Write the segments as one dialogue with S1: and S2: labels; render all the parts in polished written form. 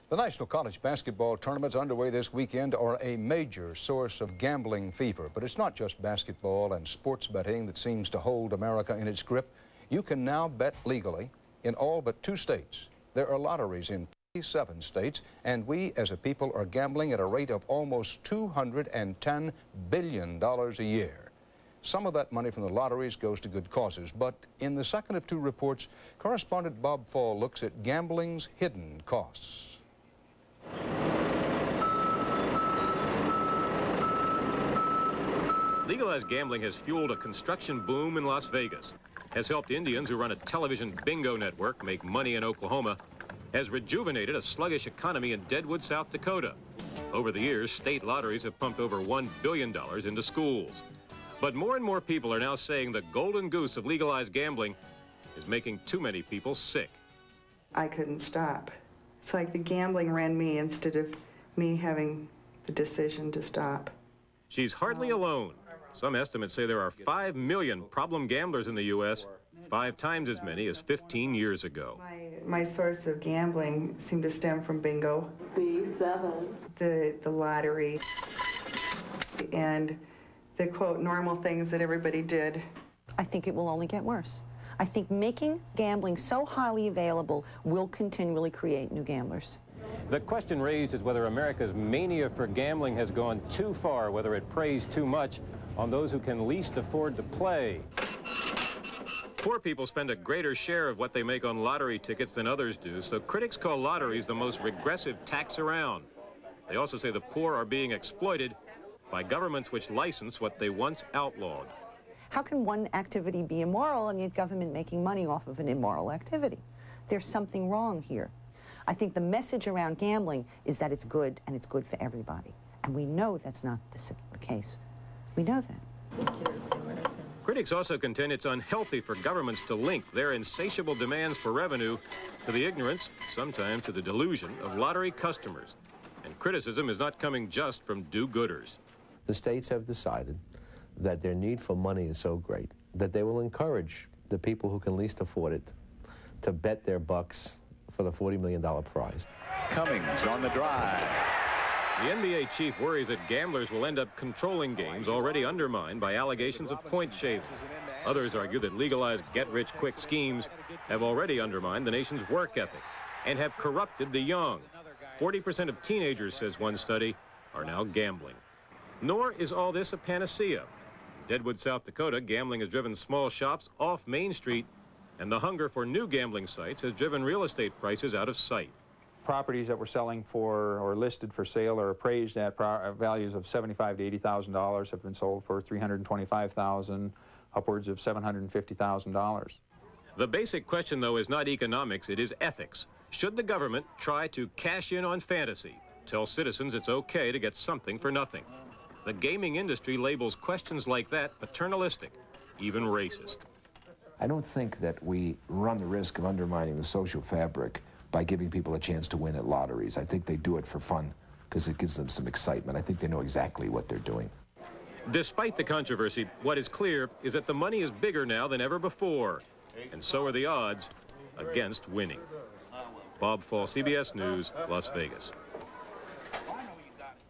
S1: The National College Basketball Tournaments underway this weekend are a major source of gambling fever. But it's not just basketball and sports betting that seems to hold America in its grip. You can now bet legally in all but 2 states. There are lotteries in 7 states, and we as a people are gambling at a rate of almost $210 billion a year. Some of that money from the lotteries goes to good causes, but in the second of 2 reports, correspondent Bob Fall looks at gambling's hidden costs.
S2: Legalized gambling has fueled a construction boom in Las Vegas, has helped Indians who run a television bingo network make money in Oklahoma, has rejuvenated a sluggish economy in Deadwood, South Dakota. Over the years, state lotteries have pumped over $1 billion into schools. But more and more people are now saying the golden goose of legalized gambling is making too many people sick.
S3: I couldn't stop. It's like the gambling ran me instead of me having the decision to stop.
S2: She's hardly alone. Some estimates say there are 5 million problem gamblers in the U.S., 5 times as many as 15 years ago.
S3: My source of gambling seemed to stem from bingo,
S4: B7,
S3: the lottery, and the, quote, normal things that everybody did.
S5: I think it will only get worse. I think making gambling so highly available will continually create new gamblers.
S6: The question raised is whether America's mania for gambling has gone too far, whether it preys too much on those who can least afford to play.
S2: Poor people spend a greater share of what they make on lottery tickets than others do, so critics call lotteries the most regressive tax around. They also say the poor are being exploited by governments which license what they once outlawed.
S5: How can one activity be immoral and yet government making money off of an immoral activity? There's something wrong here. I think the message around gambling is that it's good and it's good for everybody. And we know that's not the case. We know that.
S2: Critics also contend it's unhealthy for governments to link their insatiable demands for revenue to the ignorance, sometimes to the delusion, of lottery customers. And criticism is not coming just from do-gooders.
S7: The states have decided that their need for money is so great that they will encourage the people who can least afford it to bet their bucks for the $40 million prize.
S8: Cummings on the drive.
S2: The NBA chief worries that gamblers will end up controlling games already undermined by allegations of point shaving. Others argue that legalized get-rich-quick schemes have already undermined the nation's work ethic and have corrupted the young. 40% of teenagers, says one study, are now gambling. Nor is all this a panacea. In Deadwood, South Dakota, gambling has driven small shops off Main Street, and the hunger for new gambling sites has driven real estate prices out of sight.
S9: Properties that were selling for or listed for sale or appraised at values of $75,000 to $80,000 have been sold for $325,000, upwards of $750,000.
S2: The basic question, though, is not economics, it is ethics. Should the government try to cash in on fantasy, tell citizens it's okay to get something for nothing? The gaming industry labels questions like that paternalistic, even racist.
S10: I don't think that we run the risk of undermining the social fabric by giving people a chance to win at lotteries. I think they do it for fun because it gives them some excitement. I think they know exactly what they're doing.
S2: Despite the controversy, what is clear is that the money is bigger now than ever before, and so are the odds against winning. Bob Fall, CBS News, Las Vegas.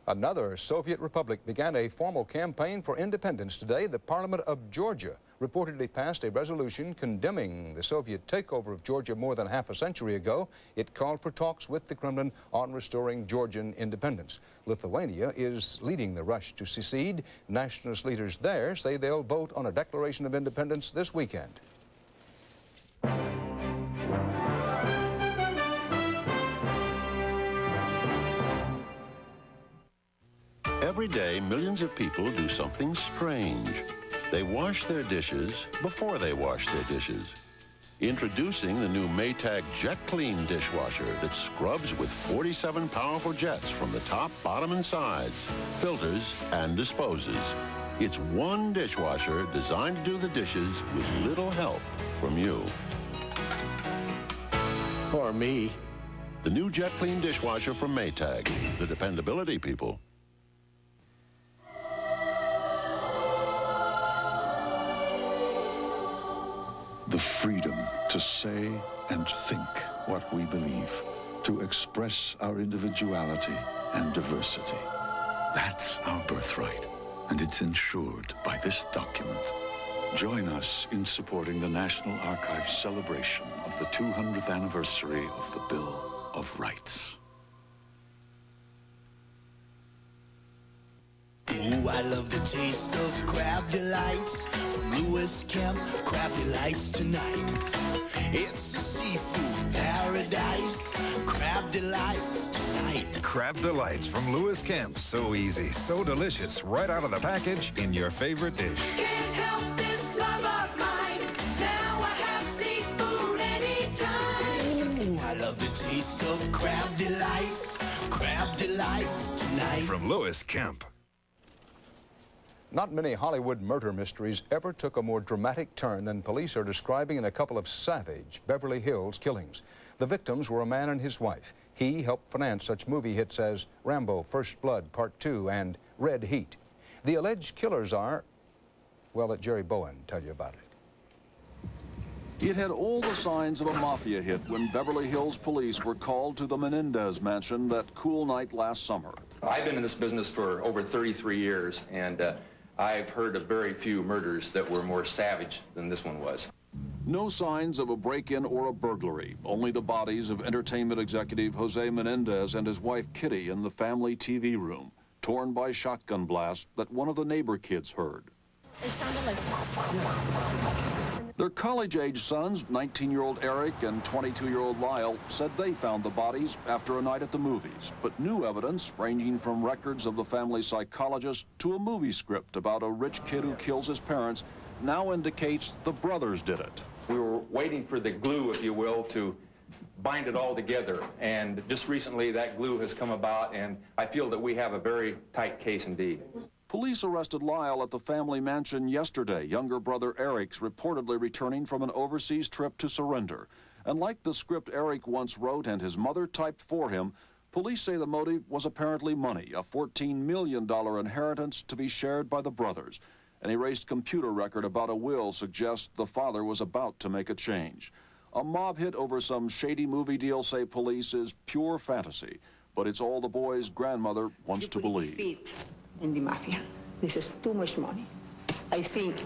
S1: Another Soviet republic began a formal campaign for independence today. The Parliament of Georgia reportedly passed a resolution condemning the Soviet takeover of Georgia more than half a century ago. It called for talks with the Kremlin on restoring Georgian independence. Lithuania is leading the rush to secede. Nationalist leaders there say they'll vote on a declaration of independence this weekend.
S11: Every day, millions of people do something strange. They wash their dishes before they wash their dishes. Introducing the new Maytag Jet Clean dishwasher that scrubs with 47 powerful jets from the top, bottom, and sides, filters, and disposes. It's one dishwasher designed to do the dishes with little help from you.
S10: Or me.
S11: The new Jet Clean dishwasher from Maytag, the dependability people.
S12: The freedom to say and think what we believe,
S4: to express our individuality and diversity. That's our birthright, and it's ensured by this document. Join us in supporting the National Archives celebration of the 200th anniversary of the Bill of Rights.
S12: Ooh, I love the taste of crab delights from Lewis Kemp Crab Delights tonight. It's a seafood paradise. Crab Delights tonight.
S13: Crab Delights from Lewis Kemp. So easy, so delicious, right out of the package in your favorite dish.
S12: Can't help this love of mine. Now I have seafood anytime. Ooh, I love the taste of Crab Delights. Crab Delights tonight.
S13: From Lewis Kemp.
S1: Not many Hollywood murder mysteries ever took a more dramatic turn than police are describing in a couple of savage Beverly Hills killings. The victims were a man and his wife. He helped finance such movie hits as Rambo, First Blood, Part 2, and Red Heat. The alleged killers are, well, let Jerry Bowen tell you about it.
S14: It had all the signs of a mafia hit when Beverly Hills police were called to the Menendez mansion that cool night last summer.
S15: I've been in this business for over 33 years, and I've heard of very few murders that were more savage than this one was.
S14: No signs of a break-in or a burglary, only the bodies of entertainment executive Jose Menendez and his wife Kitty in the family TV room, torn by shotgun blast that one of the neighbor kids heard.
S16: It sounded like...
S14: Their college-age sons, 19-year-old Eric and 22-year-old Lyle, said they found the bodies after a night at the movies. But new evidence, ranging from records of the family psychologist to a movie script about a rich kid who kills his parents, now indicates the brothers did it.
S15: We were waiting for the glue, if you will, to bind it all together. And just recently, that glue has come about, and I feel that we have a very tight case indeed.
S14: Police arrested Lyle at the family mansion yesterday. Younger brother Eric's reportedly returning from an overseas trip to surrender. And like the script Eric once wrote and his mother typed for him, police say the motive was apparently money, a $14 million inheritance to be shared by the brothers. An erased computer record about a will suggests the father was about to make a change. A mob hit over some shady movie deal, say police, is pure fantasy. But it's all the boy's grandmother wants to believe.
S17: In the mafia. This is too much money. I think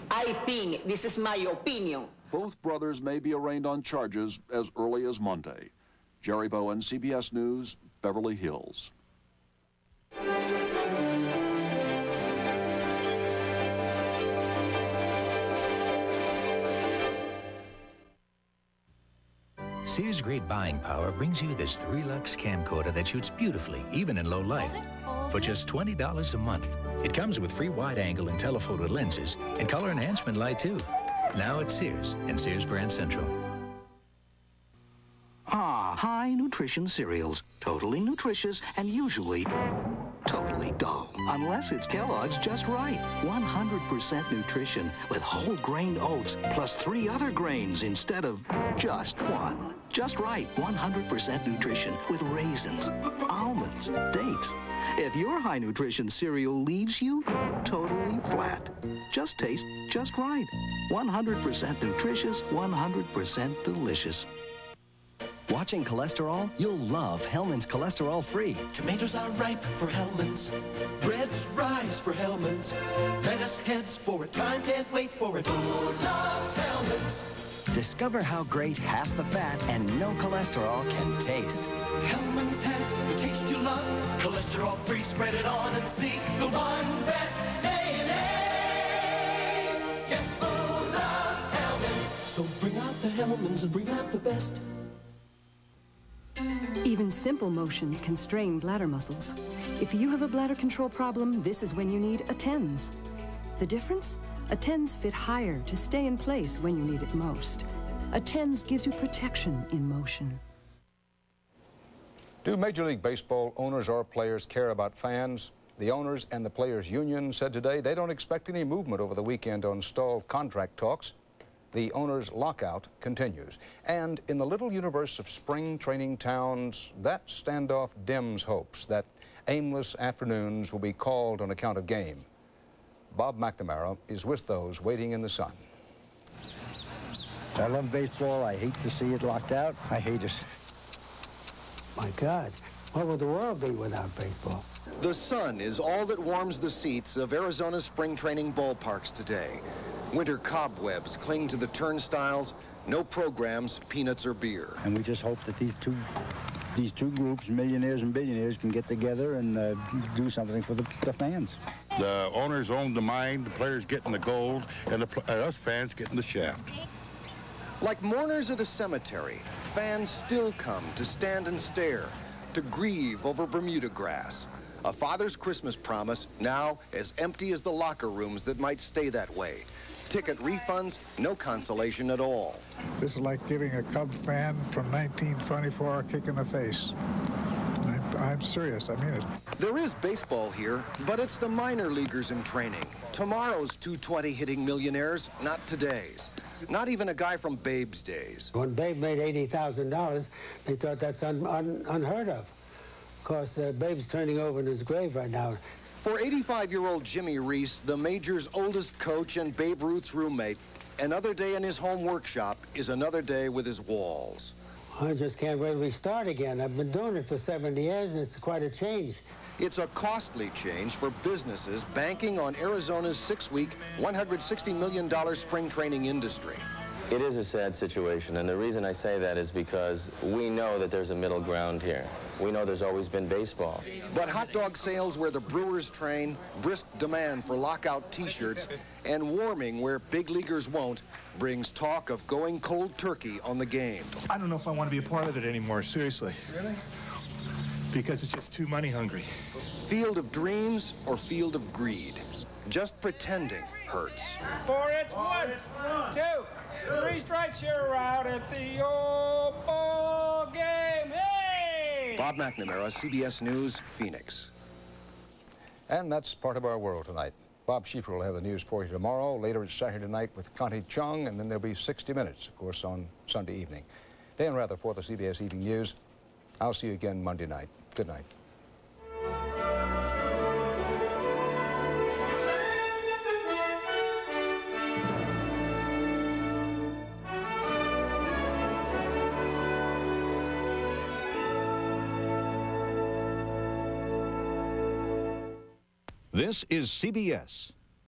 S17: this is my opinion.
S14: Both brothers may be arraigned on charges as early as Monday. Jerry Bowen, CBS News, Beverly Hills.
S18: Sears' great buying power brings you this 3-lux camcorder that shoots beautifully, even in low light. For just $20 a month. It comes with free wide-angle and telephoto lenses and color enhancement light, too. Now at Sears and Sears Brand Central.
S19: Ah, high nutrition cereals. Totally nutritious and usually totally dull. Unless it's Kellogg's Just Right. 100% nutrition with whole grain oats plus 3 other grains instead of just one. Just Right. 100% nutrition with raisins, almonds, dates. If your high nutrition cereal leaves you totally flat, just taste Just Right. 100% nutritious, 100% delicious.
S20: Watching cholesterol? You'll love Hellmann's Cholesterol Free.
S12: Tomatoes are ripe for Hellmann's. Breads rise for Hellmann's. Lettuce heads for it. Time can't wait for it. Food loves Hellmann's.
S20: Discover how great half the fat and no cholesterol can taste.
S12: Hellmann's has the taste you love. Cholesterol free, spread it on and see the one best mayonnaise. Yes, food loves Hellmann's. So bring out the Hellmann's and bring out the best.
S21: Even simple motions can strain bladder muscles. If you have a bladder control problem, this is when you need a TENS. The difference? A TENS fit higher to stay in place when you need it most. A TENS gives you protection in motion.
S1: Do Major League Baseball owners or players care about fans? The owners and the players' union said today they don't expect any movement over the weekend on stalled contract talks. The owners' lockout continues. And in the little universe of spring training towns, that standoff dims hopes that aimless afternoons will be called on account of game. Bob McNamara is with those waiting in the sun.
S22: I love baseball. I hate to see it locked out. I hate it.
S16: My God, what would the world be without baseball?
S22: The sun is all that warms the seats of Arizona's spring training ballparks today. Winter cobwebs cling to the turnstiles, no programs, peanuts or beer.
S23: And we just hope that these two groups, millionaires and billionaires, can get together and do something for the fans.
S24: The owners own the mine, the players getting the gold, and us fans getting the shaft.
S22: Like mourners at a cemetery, fans still come to stand and stare, to grieve over Bermuda grass. A father's Christmas promise now as empty as the locker rooms that might stay that way. Ticket refunds, no consolation at all.
S25: This is like giving a Cub fan from 1924 a kick in the face. I'm serious, I mean it.
S22: There is baseball here, but it's the minor leaguers in training. Tomorrow's 220 hitting millionaires, not today's. Not even a guy from Babe's days.
S16: When Babe made $80,000, they thought that's unheard of. Of course, Babe's turning over in his grave right now.
S22: For 85-year-old Jimmy Reese, the Major's oldest coach and Babe Ruth's roommate, another day in his home workshop is another day with his walls.
S16: I just can't wait till we start again. I've been doing it for 70 years, and it's quite a change.
S22: It's a costly change for businesses banking on Arizona's 6-week, $160 million spring training industry.
S26: It is a sad situation, and the reason I say that is because we know that there's a middle ground here. We know there's always been baseball.
S22: But hot dog sales where the Brewers train, brisk demand for lockout T-shirts, and warming where big leaguers won't brings talk of going cold turkey on the game.
S27: I don't know if I want to be a part of it anymore, seriously. Really? Because it's just too money hungry.
S22: Field of dreams or field of greed? Just pretending hurts.
S28: 4, it's 1, 2, 3 strikes, you're out at the old ball game. Hey!
S22: Bob McNamara, CBS News, Phoenix.
S1: And that's part of our world tonight. Bob Schieffer will have the news for you tomorrow. Later it's Saturday night with Connie Chung, and then there'll be 60 Minutes, of course, on Sunday evening. Dan Rather for the CBS Evening News. I'll see you again Monday night. Good night.
S13: This is CBS.